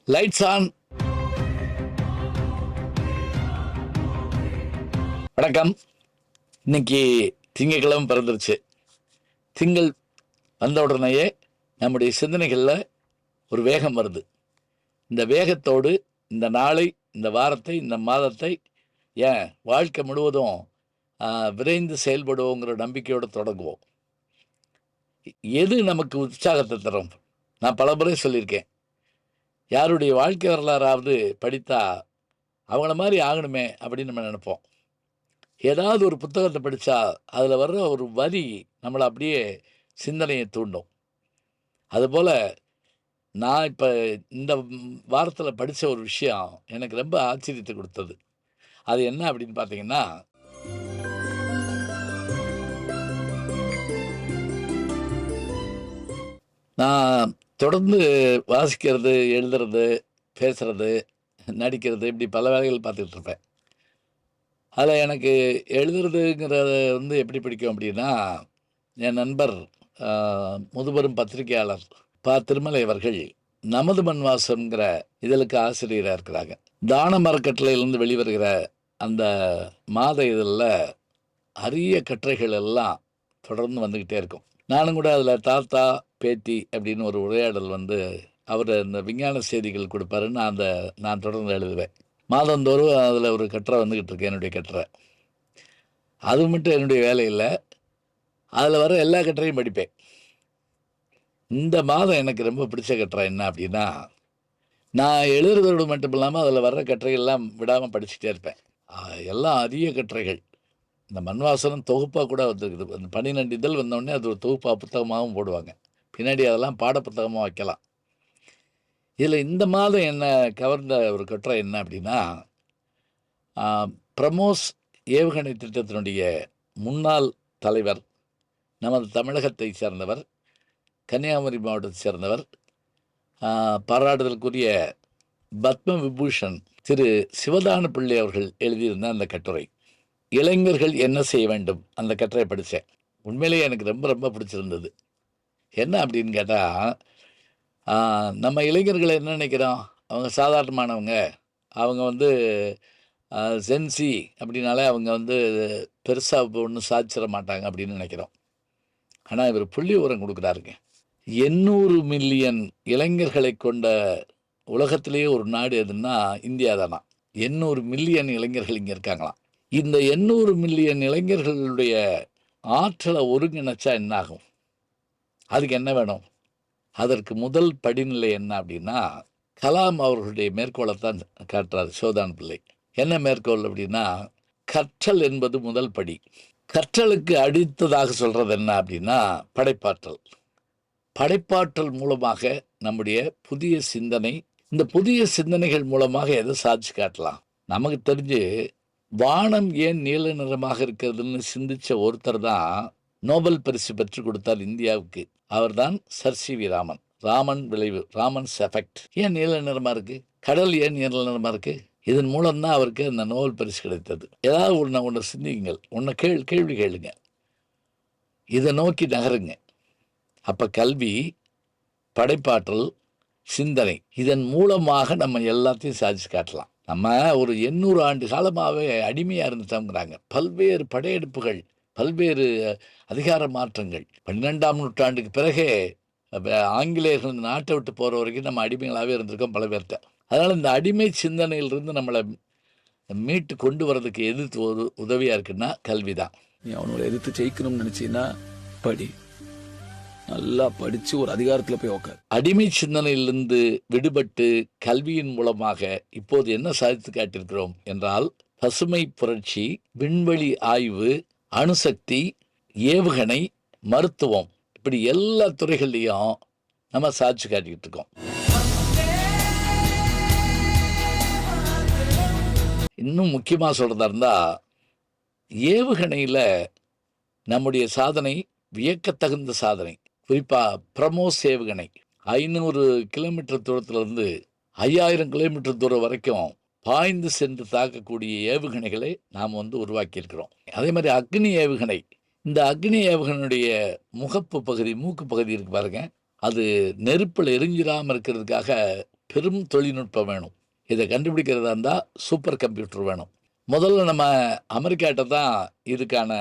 Lights on. வணக்கம். இன்னைக்கு திங்கட்கிழமை பிறந்துருச்சு. திங்கள் வந்த உடனேயே நம்முடைய சிந்தனைகளில் ஒரு வேகம் வருது. இந்த வேகத்தோடு இந்த நாளை, இந்த வாரத்தை, இந்த மாதத்தை, ஏன் வாழ்க்கை முழுவதும் விரைந்து செயல்படுவோங்கிற நம்பிக்கையோடு தொடங்குவோம். எது நமக்கு உற்சாகத்தை தரும்? நான் பல முறை சொல்லியிருக்கேன், யாருடைய வாழ்க்கை வரலாறாவது படித்தா அவங்கள மாதிரி ஆகணுமே அப்படின்னு நம்ம நினைப்போம். ஏதாவது ஒரு புத்தகத்தை படித்தா அதில் வர்ற ஒரு வரி நம்மளை அப்படியே சிந்தனையை தூண்டும். அதுபோல் நான் இப்போ இந்த வாரத்தில் படித்த ஒரு விஷயம் எனக்கு ரொம்ப ஆச்சரியத்தை கொடுத்தது. அது என்ன அப்படின்னு பார்த்தீங்கன்னா, நான் தொடர்ந்து வாசிக்கிறது, எழுதுறது, பேசுகிறது, நடிக்கிறது, இப்படி பல வேலைகள் பார்த்துக்கிட்டு இருப்பேன். அதில் எனக்கு எழுதுறதுங்கிறத எப்படி பிடிக்கும் அப்படின்னா, என் நண்பர் முதுபெரும் பத்திரிகையாளர் திருமலை அவர்கள் நமது மண் வாசம்ங்கிற இதழுக்கு ஆசிரியராக இருக்கிறாங்க. தான மரக்கட்டளையிலிருந்து வெளிவருகிற அந்த மாத இதழில் அரிய கட்டுரைகள் எல்லாம் தொடர்ந்து வந்துக்கிட்டே இருக்கும். நானும் கூட அதில் தாத்தா பேத்தி அப்படின்னு ஒரு உரையாடல் அவர் இந்த விஞ்ஞான செய்திகள் கொடுப்பாருன்னு நான் தொடர்ந்து எழுதுவேன். மாதந்தோறும் அதில் ஒரு கட்டுரை வந்துக்கிட்டு இருக்கேன், என்னுடைய கட்டுரை. அது மட்டும் என்னுடைய வேலை இல்லை, அதில் வர எல்லா கட்டுரையும் படிப்பேன். இந்த மாதம் எனக்கு ரொம்ப பிடிச்ச கட்டுரை என்ன அப்படின்னா, நான் எழுதுறதோடு மட்டும் இல்லாமல் அதில் வர்ற கட்டுரைகள்லாம் விடாமல் படிச்சுட்டே இருப்பேன். எல்லாம் அரிய கட்டுரைகள். இந்த மண்வாசனம் தொகுப்பாக கூட வந்துருக்குது. அந்த 12 இதழ் வந்தோடனே அது ஒரு தொகுப்பாக புத்தகமாகவும் போடுவாங்க. பின்னாடி அதெல்லாம் பாடப்புத்தகமாக வைக்கலாம். இதில் இந்த மாதம் என்ன கவர்ந்த ஒரு கட்டுரை என்ன அப்படின்னா, பிரமோஸ் ஏவுகணை திட்டத்தினுடைய முன்னாள் தலைவர், நமது தமிழகத்தை சேர்ந்தவர், கன்னியாகுமரி மாவட்டத்தை சேர்ந்தவர், பாராட்டுதலுக்குரிய பத்ம விபூஷன் திரு சிவதான பிள்ளை அவர்கள் எழுதியிருந்த அந்த கட்டுரை, இளைஞர்கள் என்ன செய்ய வேண்டும், அந்த கட்டுரை படித்தேன். உண்மையிலேயே எனக்கு ரொம்ப ரொம்ப பிடிச்சிருந்தது. என்ன அப்படின்னு கேட்டால், நம்ம இளைஞர்களை என்ன நினைக்கிறோம், அவங்க சாதாரணமானவங்க, அவங்க ஜென்சி அப்படின்னாலே அவங்க பெருசாக ஒன்றும் சாதிச்சிட மாட்டாங்க அப்படின்னு நினைக்கிறோம். ஆனால் இவர் புள்ளி உரம் கொடுக்குறாருங்க. 800 மில்லியன் இளைஞர்களை கொண்ட உலகத்திலேயே ஒரு நாடு எதுன்னா இந்தியா தானா. 800 மில்லியன் இளைஞர்கள் இங்கே இருக்காங்களாம். இந்த 800 மில்லியன் இளைஞர்களுடைய ஆற்றலை ஒருங்கிணைச்சா என்ன ஆகும்? அதுக்கு என்ன வேணும்? அதற்கு முதல் படிநிலை என்ன அப்படின்னா, கலாம் அவர்களுடைய மேற்கோளைத்தான் காட்டுறார் சிவதான பிள்ளை. என்ன மேற்கோள் அப்படின்னா, கற்றல் என்பது முதல் படி. கற்றலுக்கு அடுத்ததாக சொல்கிறது என்ன அப்படின்னா, படைப்பாற்றல். படைப்பாற்றல் மூலமாக நம்முடைய புதிய சிந்தனை, இந்த புதிய சிந்தனைகள் மூலமாக எதை சாதிச்சு காட்டலாம்? நமக்கு தெரிஞ்சு வானம் ஏன் நீல நிறமாக இருக்கிறதுன்னு சிந்திச்ச ஒருத்தர் தான் நோபல் பரிசு பெற்றுக் கொடுத்தார் இந்தியாவுக்கு. அவர் தான் சர் சி.வி. ராமன். ராமன் விளைவு, ராமன்ஸ் எஃபெக்ட். ஏன் நீல நிறமாக இருக்கு? கடல் ஏன் நீல நிறமாக இருக்கு? இதன் மூலம்தான் அவருக்கு அந்த நோபல் பரிசு கிடைத்தது. ஏதாவது ஒன்று சிந்திங்கள், கேள்வி கேளுங்க, இதை நோக்கி நகருங்க. அப்போ கல்வி, படைப்பாற்றல், சிந்தனை, இதன் மூலமாக நம்ம எல்லாத்தையும் சாதிச்சு காட்டலாம். நம்ம ஒரு 800 ஆண்டு காலமாகவே அடிமையாக இருந்துட்டோங்கிறாங்க. பல்வேறு படையெடுப்புகள், பல்வேறு அதிகார மாற்றங்கள். 12ஆம் நூற்றாண்டுக்கு பிறகே ஆங்கிலேயர்கள் இந்த நாட்டை விட்டு போகிற வரைக்கும் நம்ம அடிமைகளாகவே இருந்திருக்கோம் பல பேர்கிட்ட. அதனால் இந்த அடிமை சிந்தனையிலிருந்து நம்மளை மீட்டு கொண்டு வர்றதுக்கு எதிர்த்து உதவியாக இருக்குன்னா கல்வி தான். நீ அவனோட எதிர்த்து ஜெயிக்கணும்னு நினச்சின்னா படி, நல்லா படித்து ஒரு அதிகாரத்தில் போய் உட்கார். அடிமை சிந்தனையிலிருந்து விடுபட்டு கல்வியின் மூலமாக இப்போது என்ன சாதித்து காட்டியிருக்கிறோம் என்றால், பசுமை புரட்சி, விண்வெளி ஆய்வு, அணுசக்தி, ஏவுகணை, மருத்துவம், இப்படி எல்லா துறைகள்லையும் நம்ம சாதிச்சு காட்டிக்கிட்டு இருக்கோம். இன்னும் முக்கியமாக சொல்கிறதா இருந்தால், ஏவுகணையில் நம்முடைய சாதனை வியக்கத்தகுந்த சாதனை. குறிப்பாக பிரமோஸ் ஏவுகணை 500 கிலோமீட்டர் தூரத்திலிருந்து 5000 கிலோமீட்டர் தூரம் வரைக்கும் பாய்ந்து சென்று தாக்கக்கூடிய ஏவுகணைகளை நாம் உருவாக்கியிருக்கிறோம். அதே மாதிரி அக்னி ஏவுகணை, இந்த அக்னி ஏவுகணையுடைய முகப்பு பகுதி, மூக்கு பகுதி இருக்கு பாருங்க, அது நெருப்பில் எரிஞ்சிடாமல் இருக்கிறதுக்காக பெரும் தொழில்நுட்பம் வேணும். இதை கண்டுபிடிக்கிறதா இருந்தால் சூப்பர் கம்ப்யூட்டர் வேணும். முதல்ல நம்ம அமெரிக்காட்ட தான் இதுக்கான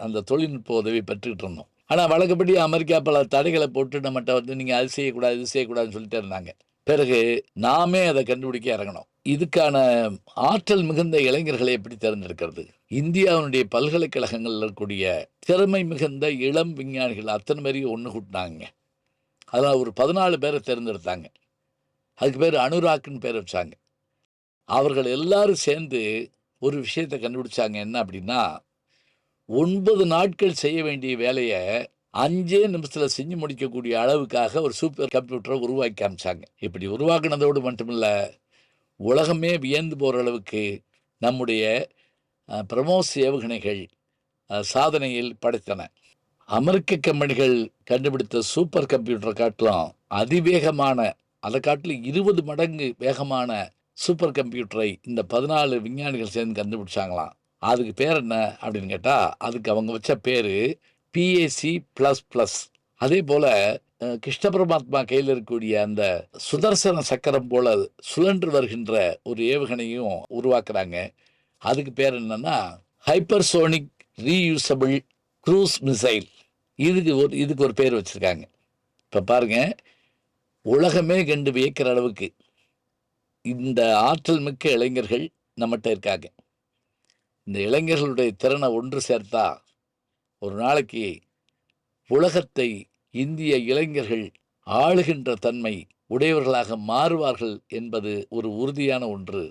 அந்த தொழில்நுட்ப உதவி பெற்றுக்கிட்டு இருந்தோம். ஆனால் வழக்கப்படி அமெரிக்கா பல தடைகளை போட்டு நம்மகிட்ட வந்து நீங்கள் அது செய்யக்கூடாது இது செய்யக்கூடாதுன்னு சொல்லிட்டே இருந்தாங்க. பிறகு நாமே அதை கண்டுபிடிக்க இறங்கணும். இதுக்கான ஆற்றல் மிகுந்த இளைஞர்களை எப்படி தேர்ந்தெடுக்கிறது? இந்தியாவினுடைய பல்கலைக்கழகங்களில் இருக்கக்கூடிய திறமை மிகுந்த இளம் விஞ்ஞானிகள் அத்தனை பேரையும் ஒன்று கூட்டினாங்க. அதில் ஒரு 14 பேரை தேர்ந்தெடுத்தாங்க. அதுக்கு பேர் அனுராக்னு பேர் வச்சாங்க. அவர்கள் எல்லாரும் சேர்ந்து ஒரு விஷயத்தை கண்டுபிடிச்சாங்க. என்ன அப்படின்னா, 9 நாட்கள் செய்ய வேண்டிய வேலையை 5 நிமிஷத்தில் செஞ்சு முடிக்கக்கூடிய அளவுக்காக ஒரு சூப்பர் கம்ப்யூட்டரை உருவாக்கி காமிச்சாங்க. இப்படி உருவாக்குனதோடு மட்டுமில்ல, உலகமே வியந்து போகிற அளவுக்கு நம்முடைய பிரமோஸ் ஏவுகணைகள் சாதனையில் படைத்தன. அமெரிக்க கம்பெனிகள் கண்டுபிடித்த சூப்பர் கம்ப்யூட்டரை காட்டிலும் அதிவேகமான, அதை காட்டிலும் 20 மடங்கு வேகமான சூப்பர் கம்ப்யூட்டரை இந்த 14 விஞ்ஞானிகள் சேர்ந்து கண்டுபிடிச்சாங்களாம். அதுக்கு பேர் என்ன அப்படின்னு கேட்டால், அதுக்கு அவங்க வச்ச பேர் PAC++. அதே போல் கிருஷ்ண பரமாத்மா கையில் இருக்கக்கூடிய அந்த சுதர்சன சக்கரம் போல சுழன்று வருகின்ற ஒரு ஏவுகணையும் உருவாக்குறாங்க. அதுக்கு பேர் என்னன்னா ஹைப்பர்சோனிக் ரீயூசபிள் க்ரூஸ் மிசைல். இதுக்கு ஒரு பேர் வச்சுருக்காங்க. இப்போ பாருங்கள், உலகமே கண்டு வியக்கிற அளவுக்கு இந்த ஆற்றல் மிக்க இளைஞர்கள் நம்மகிட்ட இருக்காங்க. இந்த இளைஞர்களுடைய திறனை ஒன்று சேர்த்தா ஒரு நாளைக்கு உலகத்தை இந்திய இளைஞர்கள் ஆளுகின்ற தன்மை உடையவர்களாக மாறுவார்கள் என்பது ஒரு உறுதியான ஒன்று.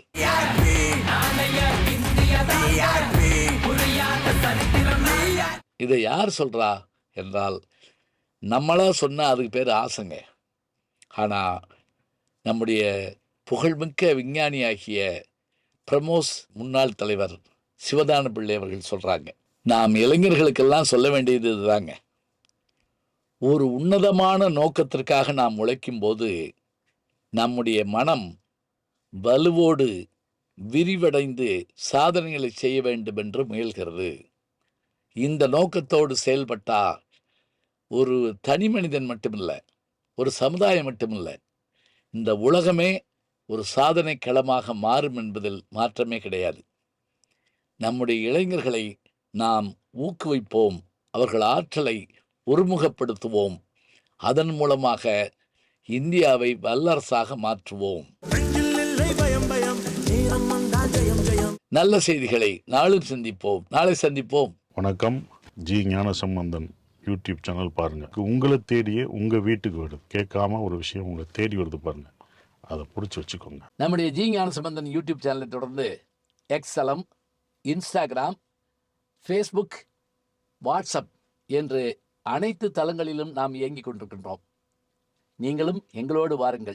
இதை யார் சொல்றா என்றால், நம்மளா சொன்னா அதுக்கு பேர் ஆசைங்க. ஆனால் நம்முடைய புகழ்மிக்க விஞ்ஞானியாகிய பிரமோஸ் முன்னாள் தலைவர் சிவதான பிள்ளை அவர்கள் சொல்கிறாங்க. நாம் இளைஞர்களுக்கெல்லாம் சொல்ல வேண்டியது இதுதாங்க. ஒரு உன்னதமான நோக்கத்திற்காக நாம் உழைக்கும்போது நம்முடைய மனம் வலுவோடு விரிவடைந்து சாதனைகளை செய்ய வேண்டும் என்று முயல்கிறது. இந்த நோக்கத்தோடு செயல்பட்டால் ஒரு தனி மனிதன் மட்டுமில்லை, ஒரு சமுதாயம் மட்டுமில்லை, இந்த உலகமே ஒரு சாதனை களமாக மாறும் என்பதில் மாற்றமே கிடையாது. நம்முடைய இளைஞர்களை நாம் ஊக்குவிப்போம், அவர்கள் ஆற்றலை ஒருமுகப்படுத்துவோம். அதன் மூலமாக இந்தியாவை வல்லரசாக மாற்றுவோம். நல்ல செய்திகளை நாளும் சந்திப்போம். நாளை சந்திப்போம். வணக்கம். ஜி ஞானசம்பந்தன் யூடியூப் சேனல் பாருங்க. உங்களை தேடியே உங்க வீட்டுக்கு வருது. கேட்காம ஒரு விஷயம் உங்களை தேடி வருது பாருங்க, அதை பிடிச்சி வச்சுக்கோங்க. நம்முடைய ஜி ஞானசம்பந்தன் யூடியூப் சேனலை தொடர்ந்து எக்ஸலம், இன்ஸ்டாகிராம், ஃபேஸ்புக், வாட்ஸ்அப் என்று அனைத்து தளங்களிலும் நாம் இயங்கிக் கொண்டிருக்கின்றோம். நீங்களும் எங்களோடு வாருங்கள்.